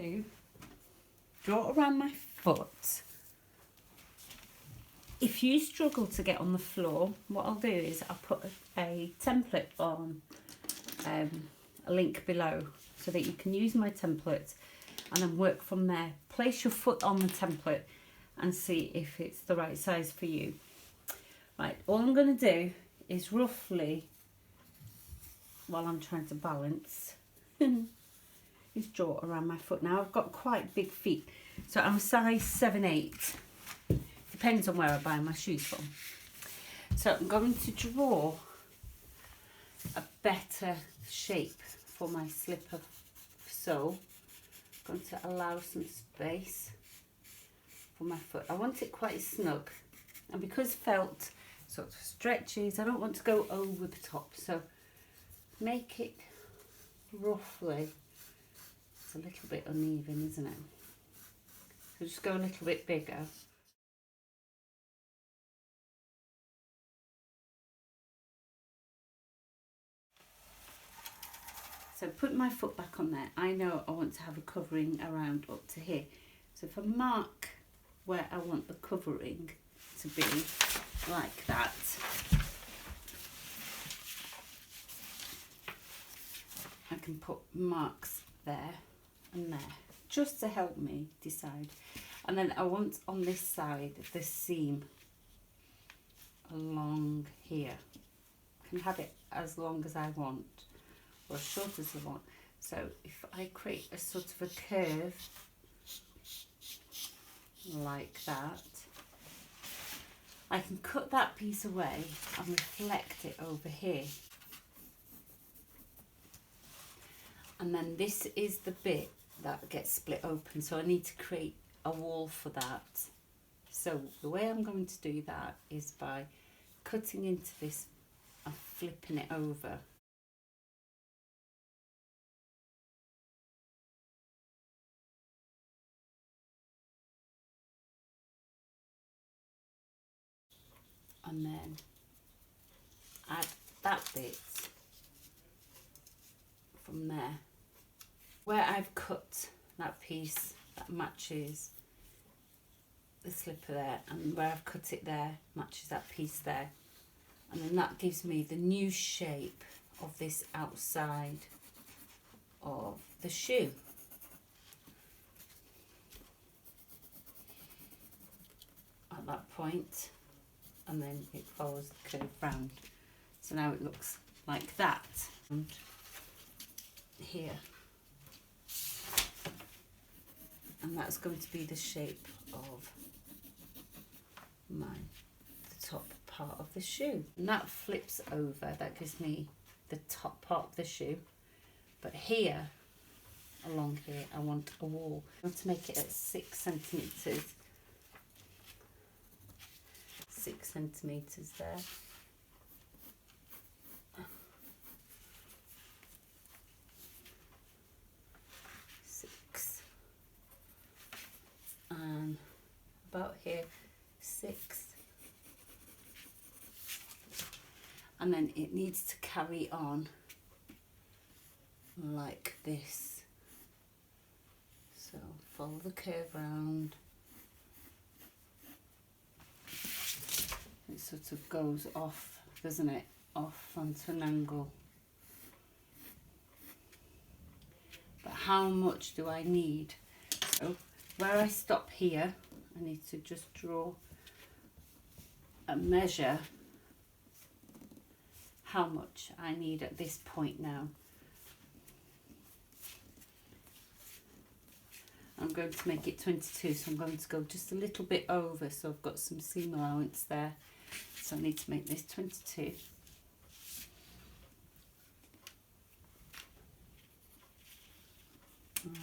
to draw around my foot. If you struggle to get on the floor, what I'll do is I'll put a template on a link below so that you can use my template and then work from there. Place your foot on the template and see if it's the right size for you. Right, all I'm going to do is roughly, while I'm trying to balance, is draw around my foot. Now I've got quite big feet, so I'm a size 7/8. Depends on where I buy my shoes from. So I'm going to draw a better shape for my slipper sole. I'm going to allow some space for my foot. I want it quite snug, and because felt sort of stretches, I don't want to go over the top, so make it roughly, it's a little bit uneven, isn't it? So just go a little bit bigger. So put my foot back on there. I know I want to have a covering around up to here. So if I mark where I want the covering to be, like that, I can put marks there and there, just to help me decide. And then I want on this side, the seam along here. I can have it as long as I want, or as short as I want. So if I create a sort of a curve like that, I can cut that piece away and reflect it over here. And then this is the bit that gets split open, so I need to create a wall for that. So the way I'm going to do that is by cutting into this and flipping it over. And then add that bit from there. Where I've cut that piece that matches the slipper there, and where I've cut it there matches that piece there. And then that gives me the new shape of this outside of the shoe. At that point, and then it follows the curve round. So now it looks like that. And here. And that's going to be the shape of the top part of the shoe. And that flips over, that gives me the top part of the shoe. But here, along here, I want a wall. I want to make it at 6 centimetres. 6 centimetres there. And about here, 6. And then it needs to carry on like this. So follow the curve round. It sort of goes off, doesn't it? Off onto an angle. But how much do I need? So where I stop here, I need to just draw a measure how much I need at this point now. I'm going to make it 22, so I'm going to go just a little bit over, so I've got some seam allowance there. So I need to make this 22.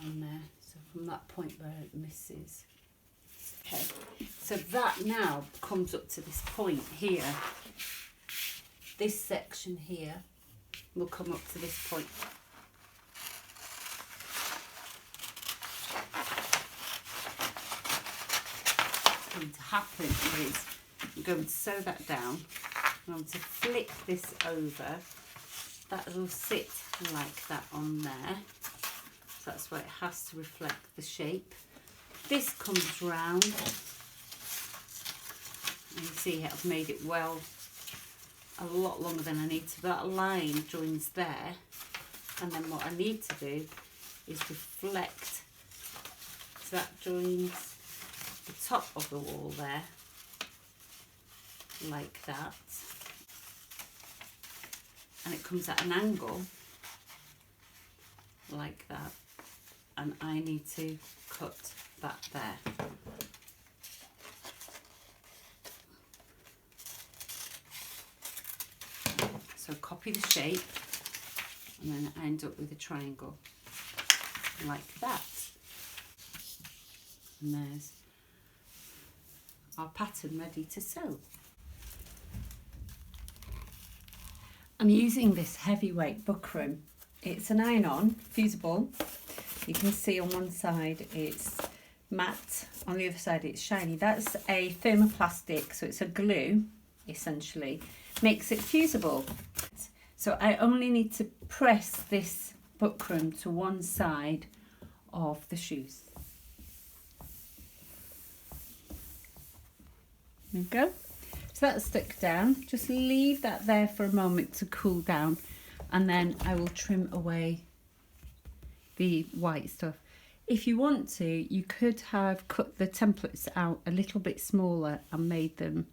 And there, so from that point where it misses. Okay, so that now comes up to this point here. This section here will come up to this point. What's going to happen is I'm going to sew that down. I'm going to flip this over. That will sit like that on there. So that's why it has to reflect the shape. This comes round. And you see I've made it well a lot longer than I need to. That line joins there, and then what I need to do is reflect, so that joins the top of the wall there, like that, and it comes at an angle like that, and I need to cut that there. So copy the shape, and then I end up with a triangle like that. And there's our pattern ready to sew. I'm using this heavyweight buckram. It's an iron-on, fusible. You can see on one side it's matte, on the other side it's shiny. That's a thermoplastic, so it's a glue, essentially. Makes it fusible. So I only need to press this buckram to one side of the shoes. There we go. So that's stuck down. Just leave that there for a moment to cool down, and then I will trim away the white stuff. If you want to, you could have cut the templates out a little bit smaller and made them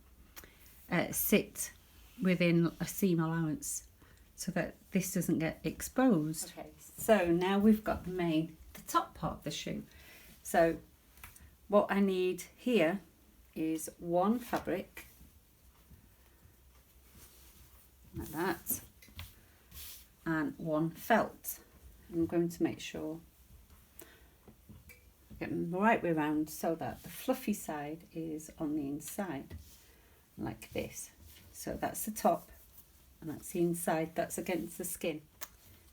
sit within a seam allowance so that this doesn't get exposed. Okay, so now we've got the top part of the shoe. So what I need here is one fabric, like that, and one felt. I'm going to make sure I get them the right way around so that the fluffy side is on the inside, like this. So that's the top, and that's the inside, that's against the skin.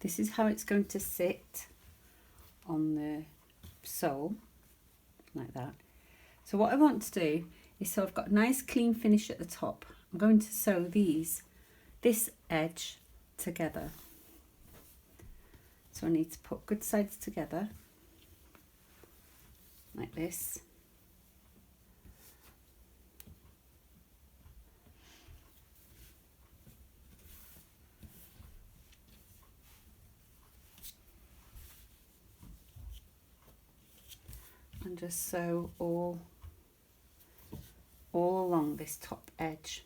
This is how it's going to sit on the sole, like that. So what I want to do is, so I've got a nice clean finish at the top. I'm going to sew this edge together. So I need to put good sides together, like this. And just sew all along this top edge.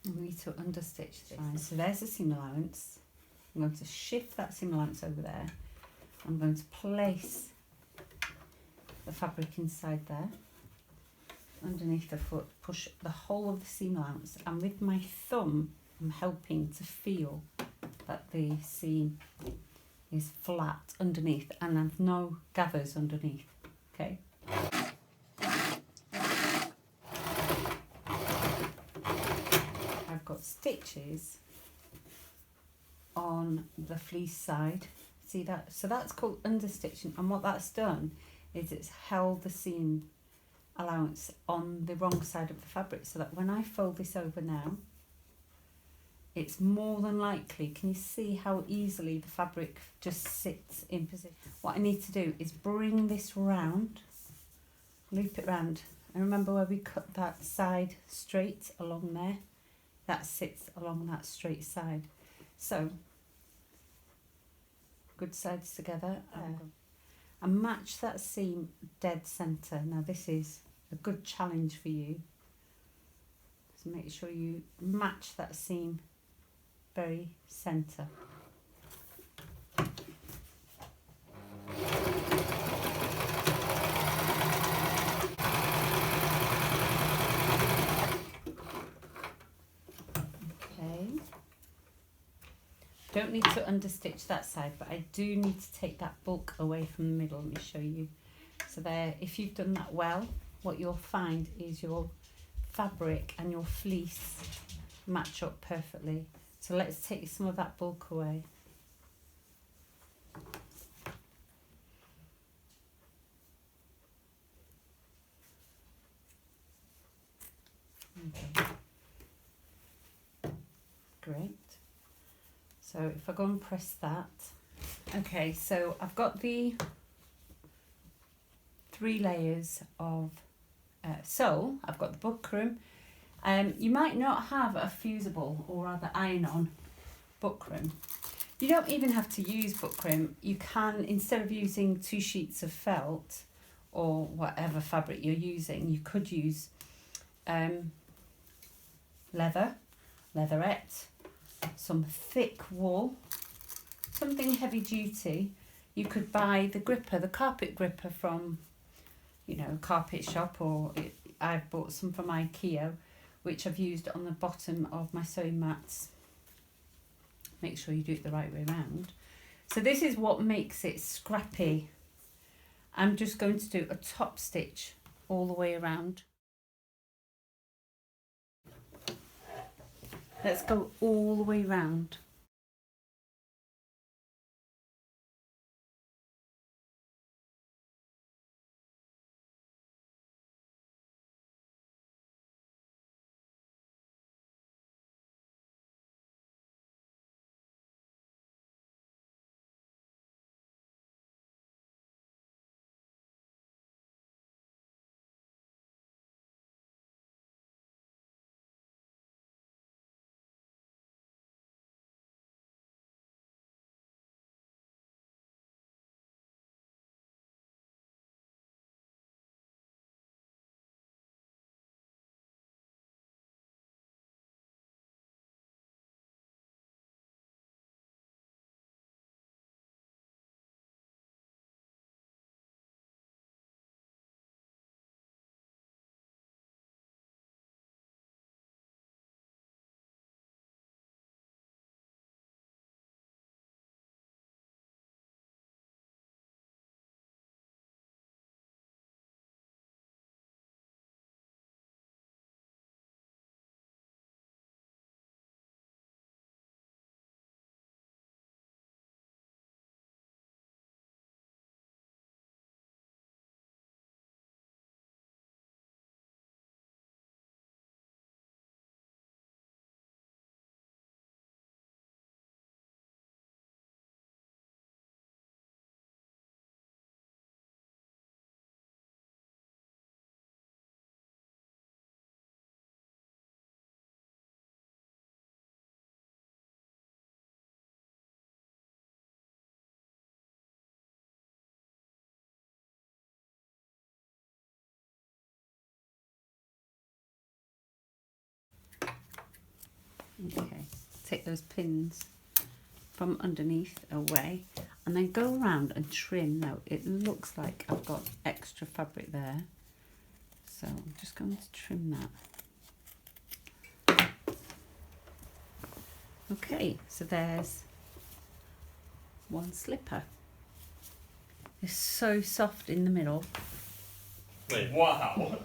We need to understitch this. Right, so there's the seam allowance. I'm going to shift that seam allowance over there. I'm going to place the fabric inside there, underneath the foot, push the whole of the seam allowance, and with my thumb I'm helping to feel that the seam is flat underneath and I've no gathers underneath. Okay. Got stitches on the fleece side, see that? So that's called understitching, and what that's done is it's held the seam allowance on the wrong side of the fabric, so that when I fold this over now, it's more than likely, can you see how easily the fabric just sits in position? What I need to do is bring this round, loop it round, and remember where we cut that side straight along there? That sits along that straight side. So, good sides together, and match that seam dead centre. Now this is a good challenge for you. So make sure you match that seam very centre. Don't need to understitch that side, but I do need to take that bulk away from the middle. Let me show you. So there, if you've done that well, what you'll find is your fabric and your fleece match up perfectly. So let's take some of that bulk away. Okay. Great. So if I go and press that, okay, so I've got the 3 layers of sole. I've got the buckram. You might not have a fusible or rather iron-on buckram. You don't even have to use buckram. You can, instead of using 2 sheets of felt or whatever fabric you're using, you could use leatherette, some thick wool, something heavy duty. You could buy the gripper, the carpet gripper from, you know, carpet shop, or I've bought some from IKEA, which I've used on the bottom of my sewing mats. Make sure you do it the right way around. So this is what makes it scrappy. I'm just going to do a top stitch all the way around. Let's go all the way round. Okay, take those pins from underneath away and then go around and trim. Now it looks like I've got extra fabric there, so I'm just going to trim that. Okay, so there's one slipper. It's so soft in the middle. Wait, wow.